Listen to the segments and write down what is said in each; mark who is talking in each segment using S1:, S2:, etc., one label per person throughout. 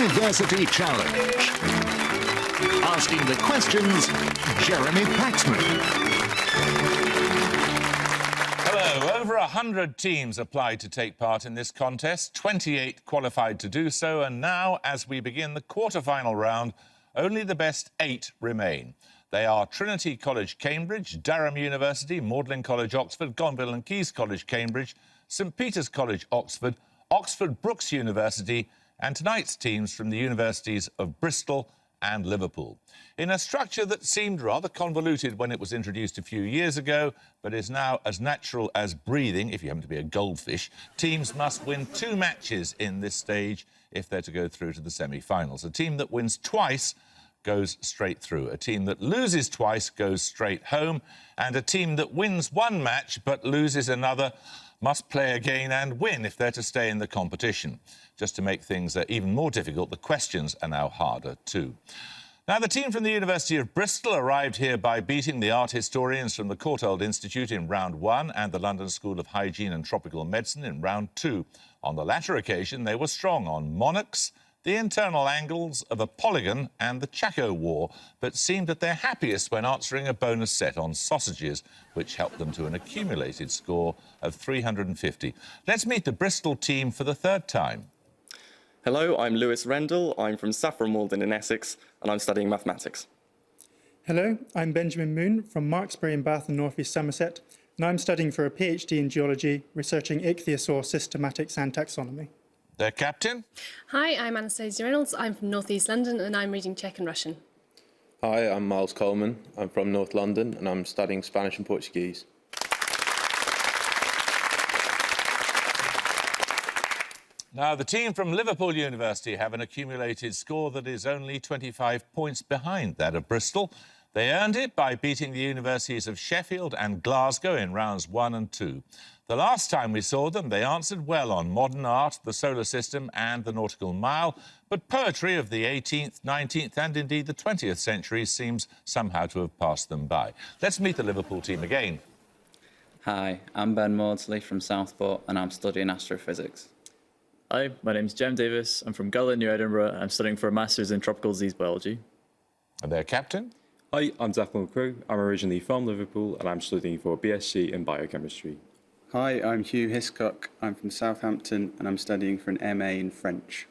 S1: University Challenge. Asking the questions, Jeremy Paxman.
S2: Hello. Over 100 teams applied to take part in this contest, 28 qualified to do so, and now, as we begin the quarter-final round, only the best 8 remain. They are Trinity College, Cambridge, Durham University, Magdalen College, Oxford, Gonville and Caius College, Cambridge, St Peter's College, Oxford, Oxford Brookes University, and tonight's teams from the universities of Bristol and Liverpool. In a structure that seemed rather convoluted when it was introduced a few years ago, but is now as natural as breathing, if you happen to be a goldfish, teams must win 2 matches in this stage if they're to go through to the semi-finals. A team that wins twice goes straight through. A team that loses twice goes straight home. And a team that wins 1 match but loses another must play again and win if they're to stay in the competition. Just to make things even more difficult, the questions are now harder too. Now, the team from the University of Bristol arrived here by beating the art historians from the Courtauld Institute in round 1 and the London School of Hygiene and Tropical Medicine in round 2. On the latter occasion, they were strong on monarchs, the internal angles of a polygon and the Chaco War, but seemed at their happiest when answering a bonus set on sausages, which helped them to an accumulated score of 350. Let's meet the Bristol team for the 3rd time.
S3: Hello, I'm Lewis Rendell. I'm from Saffron Walden in Essex, and I'm studying mathematics.
S4: Hello, I'm Benjamin Moon from Marksbury in Bath and North East Somerset, and I'm studying for a PhD in geology, researching ichthyosaur systematics and taxonomy.
S2: Their captain?
S5: Hi, I'm Anastasia Reynolds. I'm from North East London and I'm reading Czech and Russian.
S6: Hi, I'm Miles Coleman. I'm from North London and I'm studying Spanish and Portuguese.
S2: Now, the team from Liverpool University have an accumulated score that is only 25 points behind that of Bristol. They earned it by beating the universities of Sheffield and Glasgow in rounds 1 and 2. The last time we saw them, they answered well on modern art, the solar system and the nautical mile, but poetry of the 18th, 19th and indeed the 20th centuries seems somehow to have passed them by. Let's meet the Liverpool team again.
S7: Hi, I'm Ben Maudsley from Southport and I'm studying astrophysics.
S8: Hi, my name's Jem Davis. I'm from Gullin, near Edinburgh. I'm studying for a Masters in Tropical Disease Biology.
S2: And their captain?
S9: Hi, I'm Zach McCrew. I'm originally from Liverpool and I'm studying for a BSc in Biochemistry.
S10: Hi, I'm Hugh Hiscock. I'm from Southampton and I'm studying for an MA in French.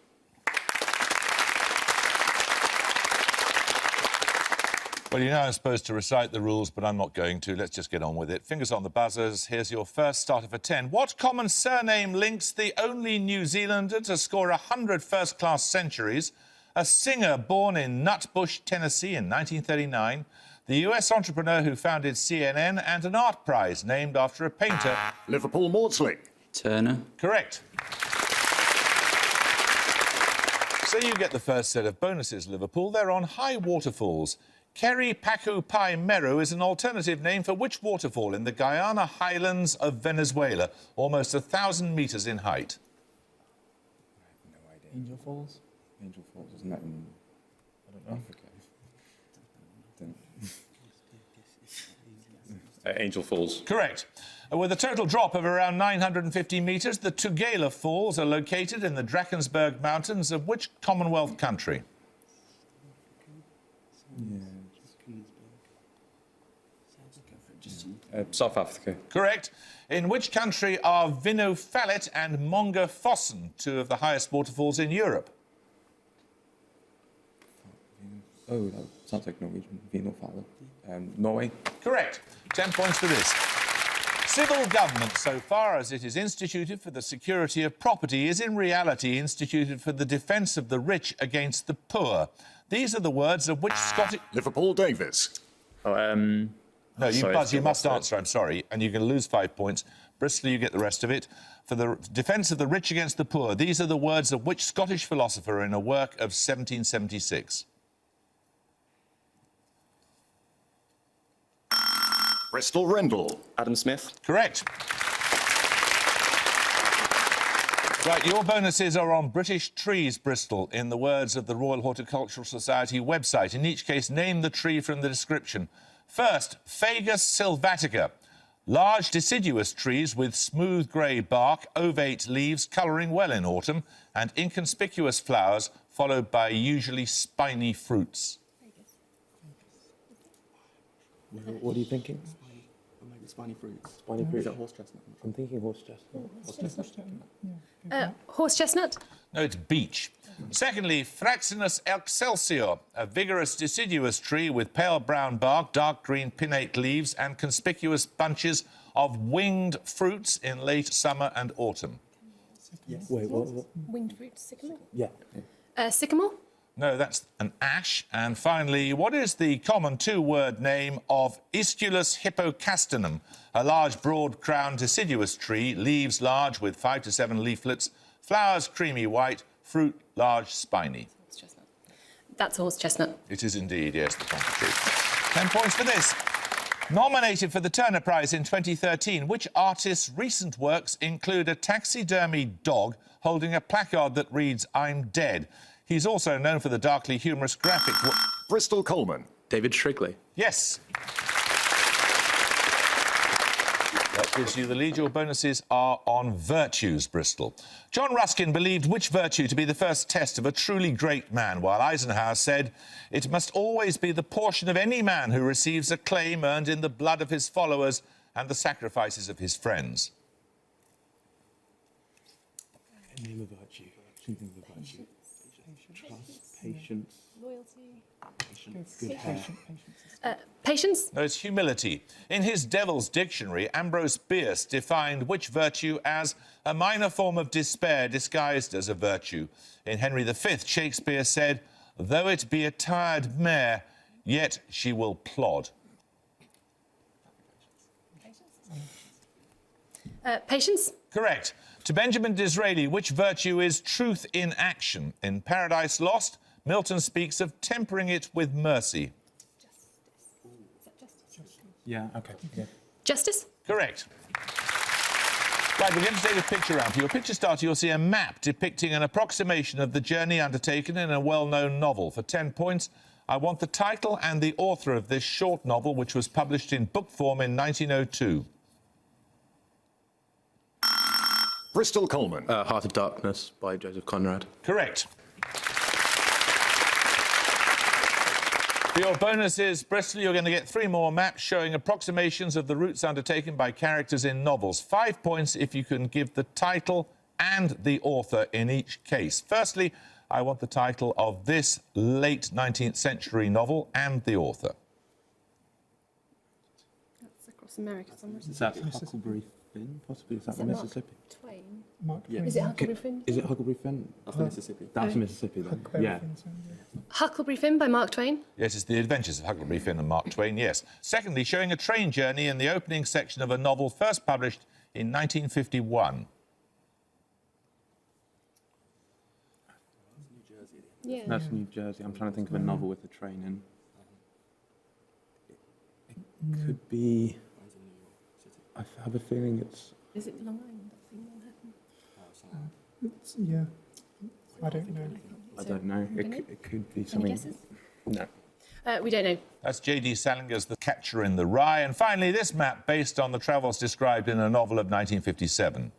S2: Well, you know I'm supposed to recite the rules, but I'm not going to. Let's just get on with it. Fingers on the buzzers. Here's your first starter for 10. What common surname links the only New Zealander to score 100 first-class centuries, a singer born in Nutbush, Tennessee in 1939, the US entrepreneur who founded CNN, and an art prize named after a painter?
S1: Liverpool Maudsley.
S7: Turner.
S2: Correct. So you get the first set of bonuses, Liverpool. They're on high waterfalls. Keri Paku Pai Meru is an alternative name for which waterfall in the Guyana highlands of Venezuela, almost 1,000 metres in height?
S9: I have no idea. Angel Falls? Angel Falls, isn't that in Africa? Angel Falls.
S2: Correct. With a total drop of around 950 metres, the Tugela Falls are located in the Drakensberg Mountains of which Commonwealth country?
S9: South Africa.
S2: Correct. In which country are Vinno Fallet and Monga Fossen, 2 of the highest waterfalls in Europe?
S9: Oh, that sounds like Norwegian. Vinno Fallet. Norway.
S2: Correct. 10 points for this. Civil government, so far as it is instituted for the security of property, is in reality instituted for the defence of the rich against the poor. These are the words of which Scottish...
S1: Liverpool Davis.
S8: Oh,
S2: No,
S8: sorry,
S2: Buzz, you must answer, I'm sorry, and you're going to lose 5 points. Bristol, you get the rest of it. For the defence of the rich against the poor, these are the words of which Scottish philosopher in a work of 1776?
S1: Bristol Rendell.
S3: Adam Smith.
S2: Correct. Right, your bonuses are on British trees, Bristol, in the words of the Royal Horticultural Society website. In each case, name the tree from the description. First, Fagus sylvatica. Large deciduous trees with smooth grey bark, ovate leaves colouring well in autumn and inconspicuous flowers followed by usually spiny fruits?
S6: What are you thinking?
S3: Maybe spiny fruits.
S6: Spiny fruit.
S3: Is it horse chestnut?
S6: I'm thinking horse chestnut.
S5: Horse chestnut.
S2: No, it's beech. Secondly, Fraxinus excelsior, a vigorous deciduous tree with pale brown bark, dark green pinnate leaves and conspicuous bunches of winged fruits in late summer and autumn.
S3: Yes.
S6: Wait, what?
S5: Winged fruit. Sycamore.
S6: Yeah.
S5: Sycamore.
S2: No, that's an ash. And finally, what is the common two-word name of Aesculus hippocastanum, a large, broad-crowned deciduous tree, leaves large with 5 to 7 leaflets, flowers creamy white, fruit large, spiny?
S5: Horse chestnut. That's a horse chestnut.
S2: It is indeed, yes, the common tree. 10 points for this. Nominated for the Turner Prize in 2013, which artist's recent works include a taxidermy dog holding a placard that reads, "I'm dead." He's also known for the darkly humorous graphic...
S1: Bristol Coleman.
S6: David Shrigley.
S2: Yes. That gives you the lead. Your bonuses are on virtues, Bristol. John Ruskin believed which virtue to be the first test of a truly great man, while Eisenhower said it must always be the portion of any man who receives acclaim earned in the blood of his followers and the sacrifices of his friends.
S6: Name of virtue. Something of a virtue. Trust, patience,
S5: Loyalty.
S6: good hair.
S5: Patience.
S2: No, it's humility. In his Devil's Dictionary, Ambrose Bierce defined which virtue as a minor form of despair disguised as a virtue. In Henry V, Shakespeare said, "Though it be a tired mare, yet she will plod."
S5: Patience.
S2: Correct. To Benjamin Disraeli, which virtue is truth in action? In Paradise Lost, Milton speaks of tempering it with mercy.
S9: Yeah, okay. Yeah.
S5: Justice.
S2: Correct. Right, we're going to take a picture round. For your picture starter, you'll see a map depicting an approximation of the journey undertaken in a well-known novel. For 10 points, I want the title and the author of this short novel, which was published in book form in 1902.
S1: Bristol Coleman.
S6: Heart of Darkness by Joseph Conrad.
S2: Correct. For your bonuses, Bristol, you're going to get 3 more maps showing approximations of the routes undertaken by characters in novels. 5 points if you can give the title and the author in each case. Firstly, I want the title of this late 19th century novel and the author.
S5: That's across America somewhere.
S6: Is that Huckleberry Finn? Possibly. Is that the Mississippi?
S5: Twain.
S4: Mark
S3: Yeah.
S4: Twain.
S5: Is it Huckleberry Finn?
S6: Is it Huckleberry Finn?
S3: That's the Mississippi.
S6: That's Mississippi, then.
S4: Huckleberry
S6: Yeah.
S4: Finn, sorry.
S5: Huckleberry Finn by Mark Twain.
S2: Yes, it's The Adventures of Huckleberry Finn and Mark Twain, yes. Secondly, showing a train journey in the opening section of a novel first published in 1951.
S5: Yeah.
S6: That's New Jersey. I'm trying to think of a novel with a train in. It could be... I have a feeling it's...
S5: Is it Long Island? That's in Manhattan.
S4: Yeah. I don't know.
S6: I don't know. It could be something...
S5: Any guesses?
S6: No.
S5: We don't know.
S2: That's J.D. Salinger's The Catcher in the Rye. And finally, this map based on the travels described in a novel of 1957.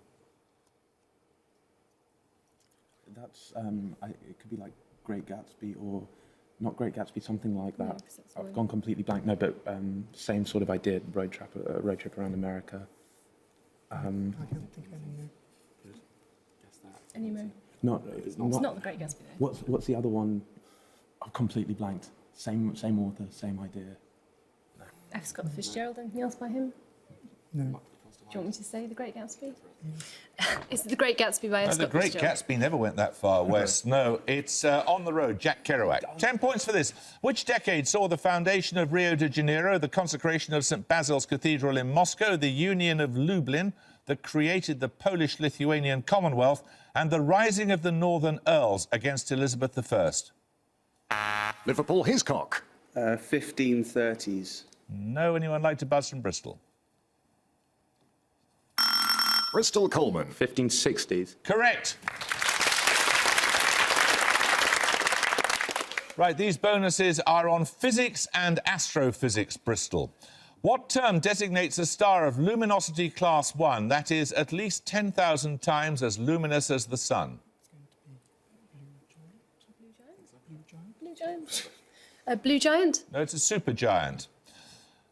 S6: That's... it could be like Great Gatsby or... Not Great Gatsby, something like that.
S5: No, 'cause that's
S6: I've
S5: one.
S6: gone completely blank. No, but same sort of idea. Road trip around America.
S4: I don't think I know.
S5: Any more?
S6: It's
S5: It's not The Great Gatsby, though.
S6: What's the other one? I've completely blanked. Same author, same idea.
S5: F. Scott Fitzgerald. Anything else by him?
S4: No.
S5: Do you want me to say The Great Gatsby? It's The Great Gatsby by F.
S2: No, The
S5: Scott
S2: Great
S5: Fitzgerald.
S2: Gatsby never went that far west. No, it's On the Road, Jack Kerouac. 10 points for this. Which decade saw the foundation of Rio de Janeiro, the consecration of St. Basil's Cathedral in Moscow, the Union of Lublin that created the Polish-Lithuanian Commonwealth, and the rising of the Northern Earls against Elizabeth I?
S1: Liverpool Hiscock.
S10: 1530s.
S2: No, anyone like to buzz from Bristol?
S1: Bristol Coleman.
S6: 1560s.
S2: Correct. Right, these bonuses are on physics and astrophysics, Bristol. What term designates a star of luminosity class 1 that is at least 10,000 times as luminous as the sun?
S5: Green giant. A blue giant.
S2: No, it's a supergiant.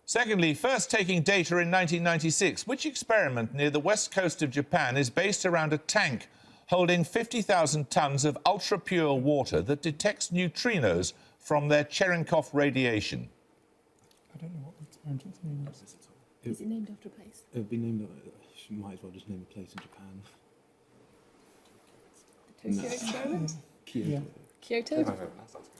S2: Secondly, first taking data in 1996, which experiment near the west coast of Japan is based around a tank holding 50,000 tons of ultra-pure water that detects neutrinos from their Cherenkov radiation?
S4: I don't know what the experiment means.
S5: Is it named after a place?
S6: It would be named. Might as well just name a place in Japan.
S5: Tokyo experiment?
S6: Kyoto.
S5: Kyoto?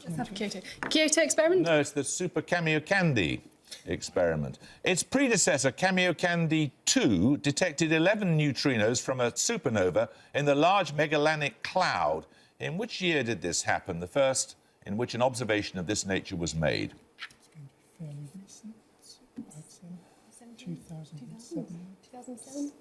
S5: Let's have Kyoto. Kyoto experiment?
S2: No, it's the Super Kamiokande experiment. Its predecessor, Kamiokande 2, detected 11 neutrinos from a supernova in the Large Magellanic Cloud. In which year did this happen? The first in which an observation of this nature was made?
S4: It's going to be fairly recent. I'd say 2007.
S5: 2007?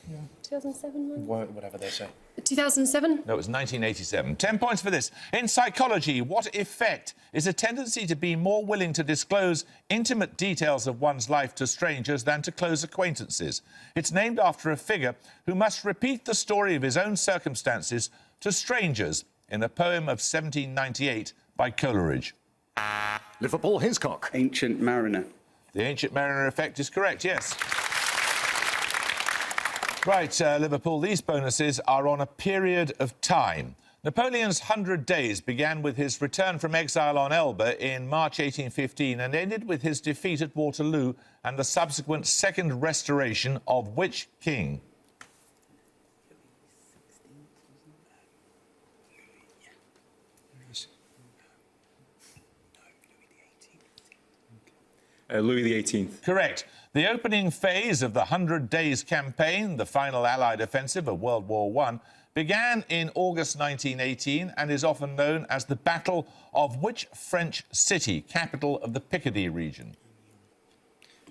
S4: Yeah.
S5: 2007?
S9: Whatever they say.
S5: 2007?
S2: No, it was 1987. 10 points for this. In psychology, what effect is a tendency to be more willing to disclose intimate details of one's life to strangers than to close acquaintances? It's named after a figure who must repeat the story of his own circumstances to strangers in a poem of 1798 by Coleridge.
S1: Liverpool Hiscock.
S10: Ancient Mariner.
S2: The Ancient Mariner effect is correct, yes. Right, Liverpool, these bonuses are on a period of time. Napoleon's 100 Days began with his return from exile on Elba in March 1815 and ended with his defeat at Waterloo and the subsequent second restoration of which king?
S3: Louis XVIII.
S2: Correct. The opening phase of the 100 Days campaign, the final Allied offensive of World War I, began in August 1918 and is often known as the Battle of which French city, capital of the Picardy region?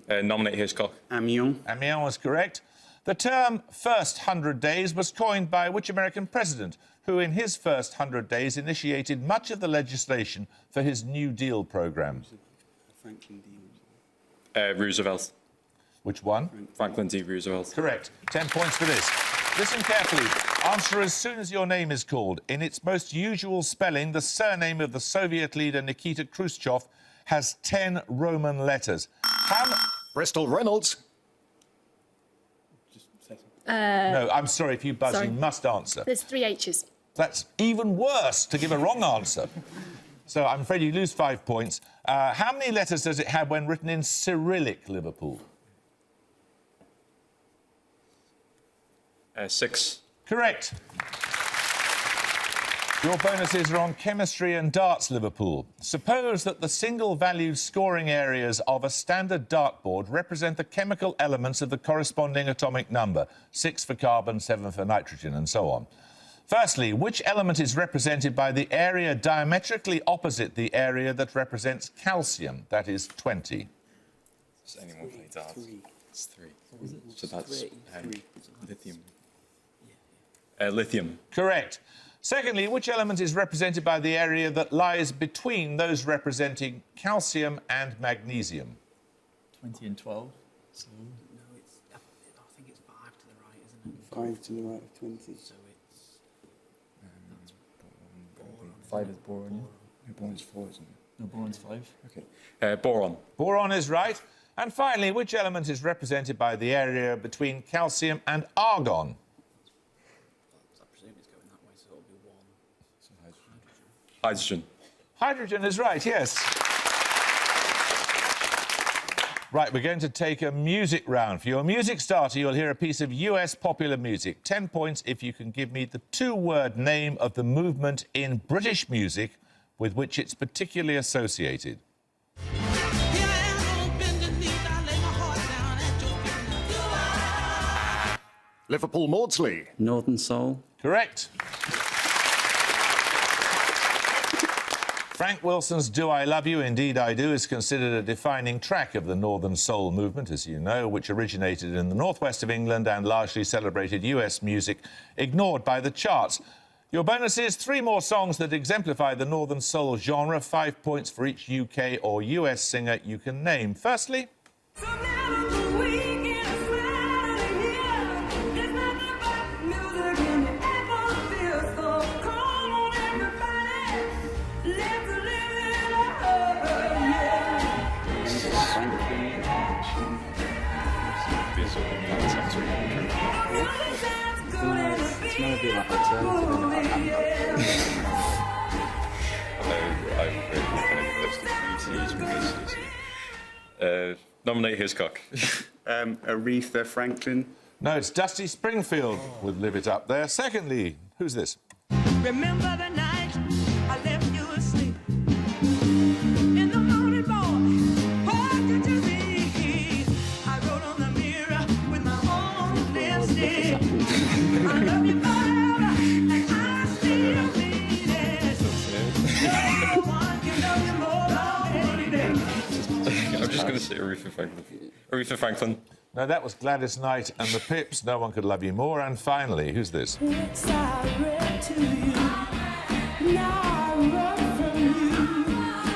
S3: Nominate Hitchcock.
S10: Amiens.
S2: Amiens is correct. The term First 100 Days was coined by which American president, who in his first 100 days initiated much of the legislation for his New Deal programme?
S10: Franklin D.
S3: Roosevelt.
S2: Which one?
S3: Franklin D. Roosevelt.
S2: Correct. 10 points for this. Listen carefully. Answer as soon as your name is called. In its most usual spelling, the surname of the Soviet leader Nikita Khrushchev has 10 Roman letters.
S1: Bristol Reynolds.
S6: Just say something.
S2: No, I'm sorry, if you buzz,
S5: Sorry.
S2: you must answer.
S5: There's 3 H's.
S2: That's even worse to give a wrong answer. So I'm afraid you lose 5 points. How many letters does it have when written in Cyrillic, Liverpool?
S3: 6.
S2: Correct. Your bonuses are on chemistry and darts, Liverpool. Suppose that the single-valued scoring areas of a standard dartboard represent the chemical elements of the corresponding atomic number, 6 for carbon, 7 for nitrogen, and so on. Firstly, which element is represented by the area diametrically opposite the area that represents calcium, that is 20?
S9: Does anyone play darts? It's 3.
S3: So that's lithium. Lithium.
S2: Correct. Secondly, which element is represented by the area that lies between those representing calcium and magnesium?
S8: 20 and 12. So
S9: No, it's. I think it's 5 to the right, isn't it?
S10: 5 to the right of 20.
S9: So it's. That's
S8: 5 is boron.
S9: No, boron's 4, isn't it?
S8: No, boron's 5.
S9: Okay.
S3: Boron.
S2: Boron is right. And finally, which element is represented by the area between calcium and argon?
S9: I presume it's going that way, so it'll be 1.
S3: So hydrogen.
S2: Hydrogen is right, yes. Right, we're going to take a music round. For your music starter, you'll hear a piece of US popular music. 10 points if you can give me the 2-word name of the movement in British music with which it's particularly associated.
S1: Liverpool Maudsley.
S7: Northern Soul.
S2: Correct. Frank Wilson's Do I Love You, Indeed I Do is considered a defining track of the Northern Soul movement, as you know, which originated in the northwest of England and largely celebrated US music, ignored by the charts. Your bonus is 3 more songs that exemplify the Northern Soul genre, 5 points for each UK or US singer you can name. Firstly...
S9: It's meant to be like alternative.
S3: Nominate Hiscock.
S10: Aretha Franklin.
S2: No, it's Dusty Springfield with Live It Up there. Secondly, who's this?
S11: Remember the night I left you asleep. In the morning, boy, what did you see? I wrote on the mirror with my own lipstick. I love you forever, and I still mean it. No one can love you more than me.
S3: I'm just going to say Aretha Franklin. Aretha Franklin.
S2: No, that was Gladys Knight and the Pips. No One Could Love You More. And finally, who's this?
S11: Yes, I read to you. Now I run from you.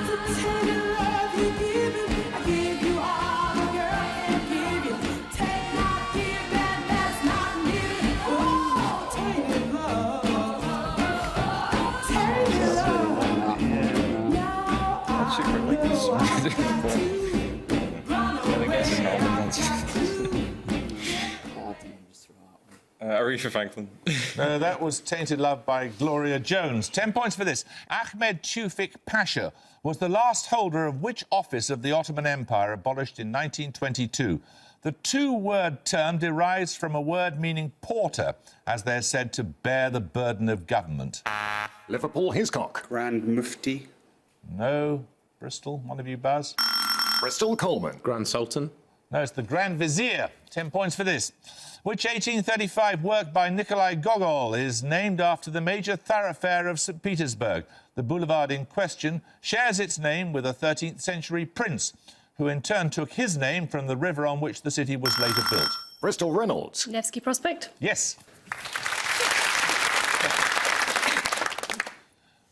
S11: The tender love you give me, I give you all the girl can give you. Take not, give, and that's not me. Oh, take your love. Take your love. Now I know I got to run away.
S3: Aretha Franklin.
S2: No, that was Tainted Love by Gloria Jones. 10 points for this. Ahmed Tewfik Pasha was the last holder of which office of the Ottoman Empire abolished in 1922? The two-word term derives from a word meaning porter, as they're said to bear the burden of government.
S1: Liverpool Hiscock.
S10: Grand Mufti.
S2: No. Bristol, one of you, Buzz?
S1: Bristol Coleman.
S9: Grand Sultan.
S2: No, it's the Grand Vizier. 10 points for this. Which 1835 work by Nikolai Gogol is named after the major thoroughfare of St. Petersburg? The boulevard in question shares its name with a 13th century prince, who in turn took his name from the river on which the city was later built.
S1: Bristol Reynolds.
S5: Nevsky Prospect.
S2: Yes.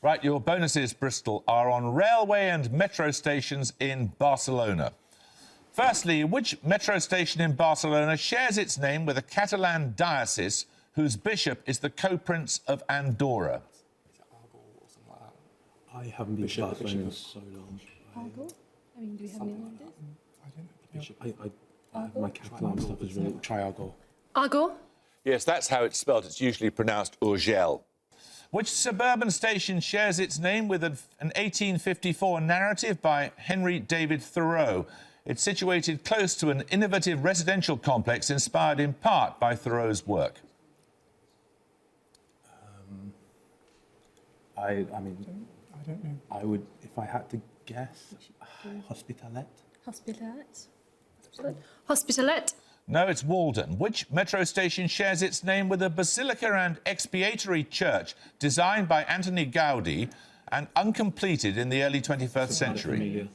S2: Right, your bonuses, Bristol, are on railway and metro stations in Barcelona. Firstly, which metro station in Barcelona shares its name with a Catalan diocese whose bishop is the co-prince of Andorra?
S6: I haven't been to Barcelona in so long.
S5: Argyle? I mean, do we have any ideas?
S6: My Catalan stuff is really... Try Argyle.
S5: Argyle?
S2: Yes, that's how it's spelled. It's usually pronounced Urgell. Which suburban station shares its name with an 1854 narrative by Henry David Thoreau? It's situated close to an innovative residential complex inspired in part by Thoreau's work.
S6: I mean, I don't know. I would, if I had to guess, Hospitalet.
S5: Hospitalet.
S2: No, it's Walden. Which metro station shares its name with a basilica and expiatory church designed by Antoni Gaudi and uncompleted in the early 21st century?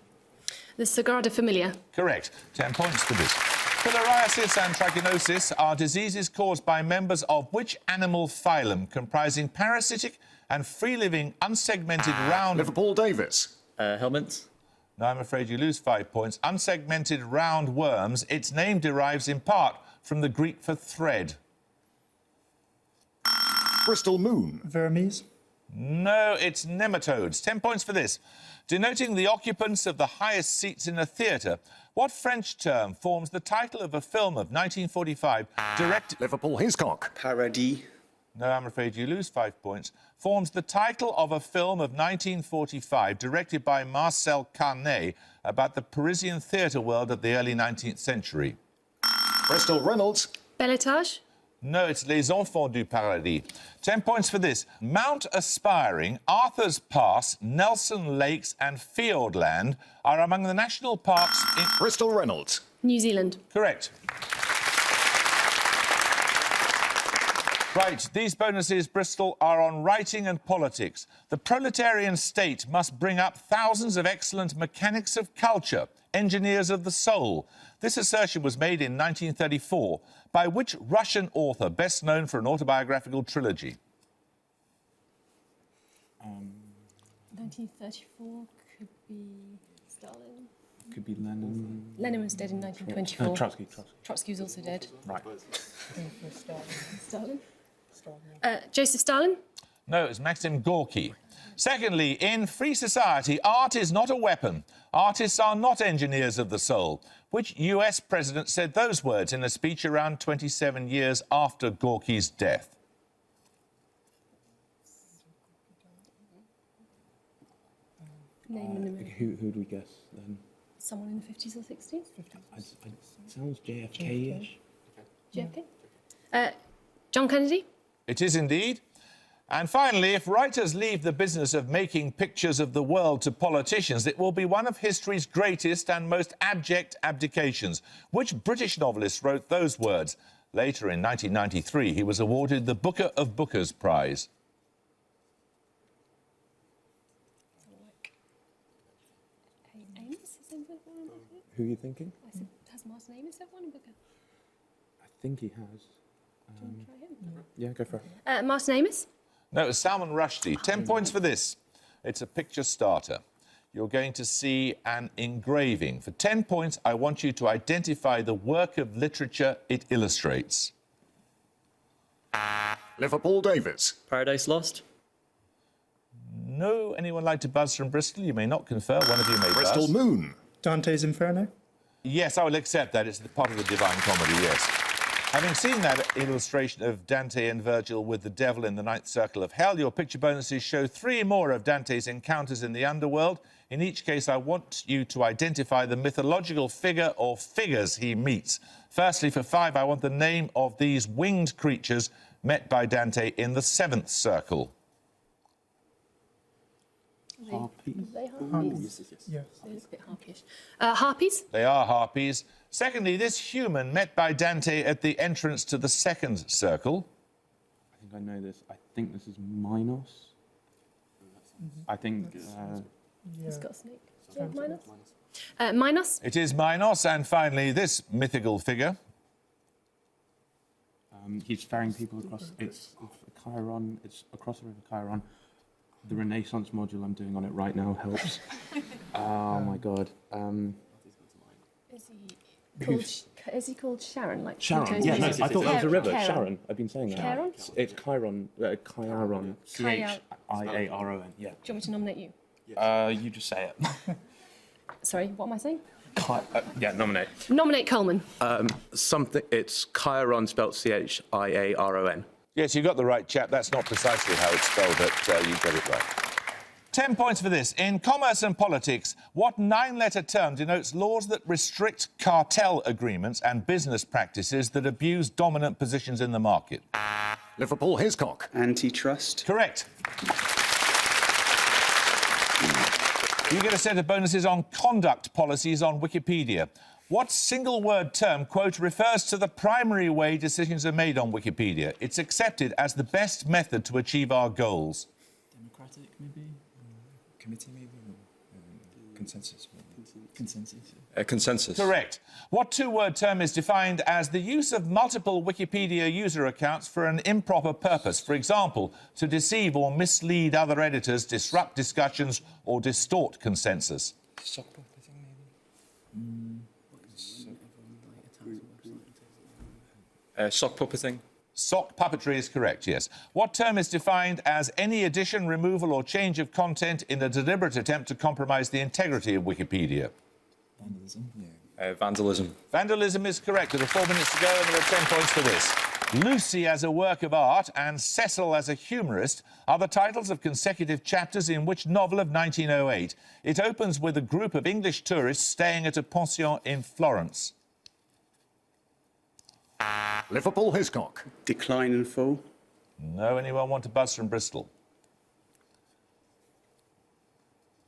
S5: The Sagrada Familia.
S2: Correct. 10 points for this. Filariasis and trichinosis are diseases caused by members of which animal phylum, comprising parasitic and free-living, unsegmented round...
S1: Liverpool Davis.
S8: Helminths.
S2: No, I'm afraid you lose 5 points. Unsegmented round worms. Its name derives in part from the Greek for thread.
S1: Bristol Moon.
S4: Vermes.
S2: No, it's nematodes. 10 points for this. Denoting the occupants of the highest seats in a theatre, what French term forms the title of a film of 1945 directed...
S1: Liverpool Hiscock.
S10: Paradis.
S2: No, I'm afraid you lose 5 points. Forms the title of a film of 1945 directed by Marcel Carnet about the Parisian theatre world of the early 19th century.
S1: Bristol Reynolds.
S5: Bel Etage.
S2: No, it's Les Enfants du Paradis. 10 points for this. Mount Aspiring, Arthur's Pass, Nelson Lakes and Fiordland are among the national parks in...
S1: Bristol Reynolds.
S5: New Zealand.
S2: Correct. Right, these bonuses, Bristol, are on writing and politics. The proletarian state must bring up thousands of excellent mechanics of culture, engineers of the soul. This assertion was made in 1934 by which Russian author best known for an autobiographical trilogy?
S5: 1934 could be Stalin.
S6: Could be Lenin.
S5: Lenin was dead in 1924.
S6: Trotsky.
S5: Trotsky was also dead.
S6: Right.
S5: Stalin? Joseph Stalin?
S2: No, it's Maxim Gorky. Secondly, in free society, art is not a weapon. Artists are not engineers of the soul. Which US president said those words in a speech around 27 years after Gorky's death?
S5: Name and image.
S6: Who do we guess then?
S5: Someone in the 50s or 60s?
S6: It sounds JFK-ish.
S5: JFK? John Kennedy?
S2: It is indeed. And finally, if writers leave the business of making pictures of the world to politicians, it will be one of history's greatest and most abject abdications. Which British novelist wrote those words? Later, in 1993, he was awarded the Booker of Bookers Prize.
S5: Amos? Is there Warren Buffett?
S6: Who are you thinking?
S5: I said, has Martin Amos said Warren Booker?
S6: I think he has.
S5: Do you want to try him?
S6: Yeah, go for it.
S5: Martin Amos?
S2: No, it was Salman Rushdie. 10 points for this. It's a picture starter. You're going to see an engraving. For 10 points, I want you to identify the work of literature it illustrates.
S1: Liverpool Davis.
S8: Paradise Lost.
S2: No, anyone like to buzz from Bristol? You may not confer. One of you may
S1: Bristol
S2: buzz.
S1: Moon.
S4: Dante's Inferno.
S2: Yes, I will accept that. It's the part of the Divine Comedy, yes. Having seen that illustration of Dante and Virgil with the devil in the ninth circle of hell, your picture bonuses show 3 more of Dante's encounters in the underworld. In each case, I want you to identify the mythological figure or figures he meets. Firstly, for 5, I want the name of these winged creatures met by Dante in the 7th circle.
S6: Harpies?
S5: Are they harpies?
S4: Yes.
S5: They look a bit harpyish. Harpies?
S2: They are harpies. Secondly, this human met by Dante at the entrance to the 2nd circle.
S6: I think I know this. I think this is Minos. I think...
S5: He's got a snake. Yeah, Minos? Minos?
S2: It is Minos. And finally, this mythical figure.
S6: he's ferrying people across... It's Chiron. It's across the river Chiron. The Renaissance module I'm doing on it right now helps. Oh, my God.
S5: Is he called Sharon? Like
S6: Sharon. Yeah, no, I thought that was a river.
S5: Charon.
S6: Sharon. I've been saying that.
S5: Charon?
S6: It's Chiron. Chiron. Chiaron. Yeah.
S5: Do you want me to nominate you?
S6: You just say it.
S5: Sorry, what am I saying?
S6: Yeah, nominate.
S5: Nominate Coleman.
S6: Something. It's Chiron, spelled Chiaron.
S2: Yes, you got the right chap. That's not precisely how it's spelled, but you got it right. 10 points for this. In commerce and politics, what 9-letter term denotes laws that restrict cartel agreements and business practices that abuse dominant positions in the market?
S1: Liverpool Hiscock.
S10: Antitrust.
S2: Correct. You get a set of bonuses on conduct policies on Wikipedia. What single-word term, quote, refers to the primary way decisions are made on Wikipedia? It's accepted as the best method to achieve our goals.
S9: Democratic, maybe? Committee, maybe? Consensus? Consensus.
S3: Consensus.
S2: Correct. What 2-word term is defined as the use of multiple Wikipedia user accounts for an improper purpose? For example, to deceive or mislead other editors, disrupt discussions, or distort consensus.
S9: Sock puppetting, maybe?
S3: Sock puppeting.
S2: Sock puppetry is correct, yes. What term is defined as any addition, removal or change of content in a deliberate attempt to compromise the integrity of Wikipedia?
S9: Vandalism, yeah.
S3: Vandalism.
S2: Vandalism is correct. There are 4 minutes to go and there are 10 points for this. Lucy as a work of art and Cecil as a humorist are the titles of consecutive chapters in which novel of 1908? It opens with a group of English tourists staying at a pension in Florence.
S1: Liverpool Hiscock.
S10: Decline and Fall.
S2: No, anyone want to buzz from Bristol?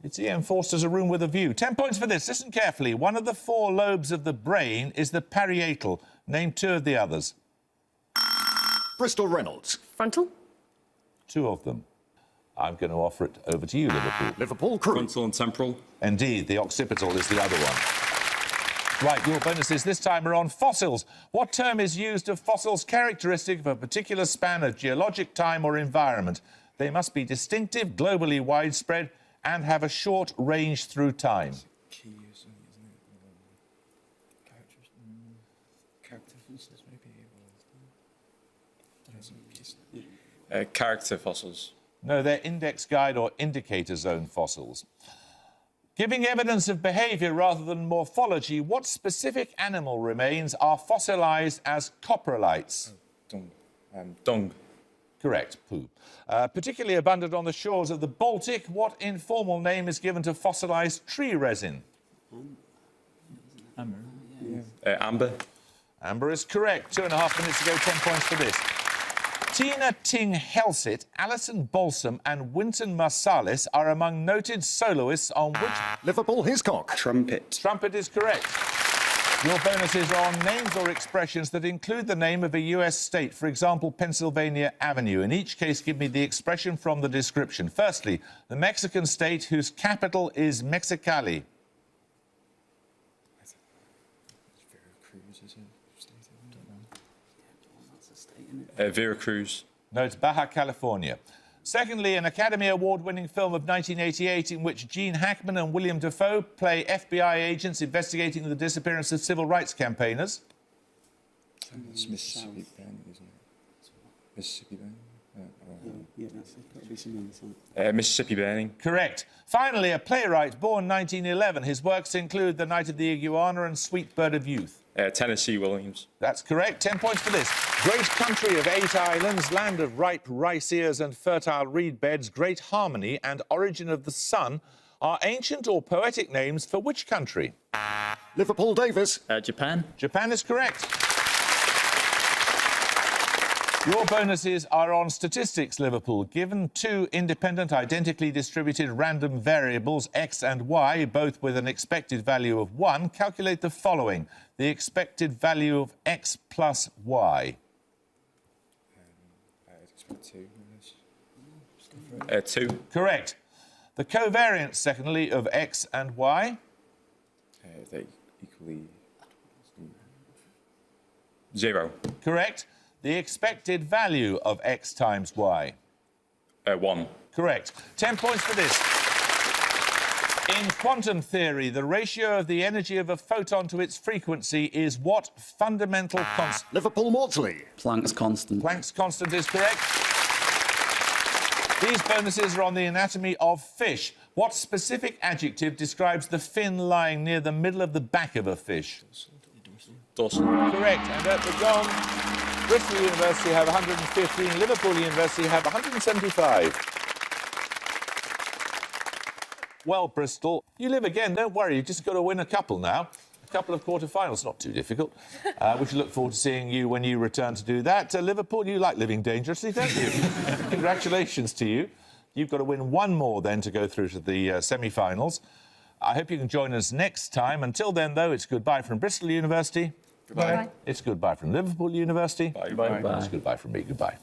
S2: It's Ian Forster's A Room with a View. 10 points for this. Listen carefully. One of the 4 lobes of the brain is the parietal. Name 2 of the others.
S1: Bristol Reynolds.
S5: Frontal?
S2: 2 of them. I'm going to offer it over to you, Liverpool.
S1: Liverpool Crew.
S3: Frontal and temporal.
S2: Indeed, the occipital is the other one. Right, your bonuses this time are on fossils. What term is used of fossils characteristic of a particular span of geologic time or environment? They must be distinctive, globally widespread, and have a short range through time.
S9: Key, isn't it? Character fossils, maybe.
S3: Character fossils.
S2: No, they're index guide or indicator zone fossils. Giving evidence of behaviour rather than morphology, what specific animal remains are fossilised as coprolites?
S3: Dung.
S2: Correct, poo. Particularly abundant on the shores of the Baltic, what informal name is given to fossilised tree resin?
S8: Amber.
S3: Amber.
S2: Amber is correct. 2.5 minutes ago, 10 points for this. Tina Ting Helseth, Alison Balsam and Wynton Marsalis are among noted soloists on which...
S1: Liverpool Hiscock.
S10: Trumpet.
S2: Trumpet is correct. Your bonuses are on names or expressions that include the name of a US state, for example, Pennsylvania Avenue. In each case, give me the expression from the description. Firstly, the Mexican state whose capital is Mexicali.
S3: Veracruz.
S2: No, it's Baja California. Secondly, an Academy Award-winning film of 1988 in which Gene Hackman and William Dafoe play FBI agents investigating the disappearance of civil rights campaigners.
S9: It's Mississippi Burning, isn't it? Mississippi Burning?
S10: Yeah, that's got to be something.
S3: Mississippi Burning.
S2: Correct. Finally, a playwright born 1911. His works include The Night of the Iguana and Sweet Bird of Youth.
S3: Tennessee Williams.
S2: That's correct. 10 points for this. Great country of 8 islands, land of ripe rice ears and fertile reed beds, great harmony and origin of the sun are ancient or poetic names for which country?
S1: Liverpool Davis.
S8: Japan.
S2: Japan is correct. Your bonuses are on statistics, Liverpool. Given two independent, identically distributed random variables, x and y, both with an expected value of 1, calculate the following. The expected value of x plus y.
S3: Two.
S2: Correct. The covariance, secondly, of x and y.
S9: They equally...
S3: 0.
S2: Correct. The expected value of x times y.
S3: 1.
S2: Correct. 10 points for this. In quantum theory, the ratio of the energy of a photon to its frequency is what fundamental constant?
S1: Liverpool Maudsley.
S7: Planck's constant.
S2: Planck's constant is correct. These bonuses are on the anatomy of fish. What specific adjective describes the fin lying near the middle of the back of a fish?
S3: Dorsal.
S2: Correct. And at the gong, Bristol University have 115, Liverpool University have 175. Well, Bristol, you live again, don't worry, you've just got to win a couple now. A couple of quarter-finals, not too difficult. We should look forward to seeing you when you return to do that. Liverpool, you like living dangerously, don't you? Congratulations to you. You've got to win one more then to go through to the semi-finals. I hope you can join us next time. Until then, though, it's goodbye from Bristol University.
S4: Goodbye.
S5: Bye.
S2: It's goodbye from Liverpool University.
S3: Bye.
S8: Bye.
S2: It's goodbye from me. Goodbye.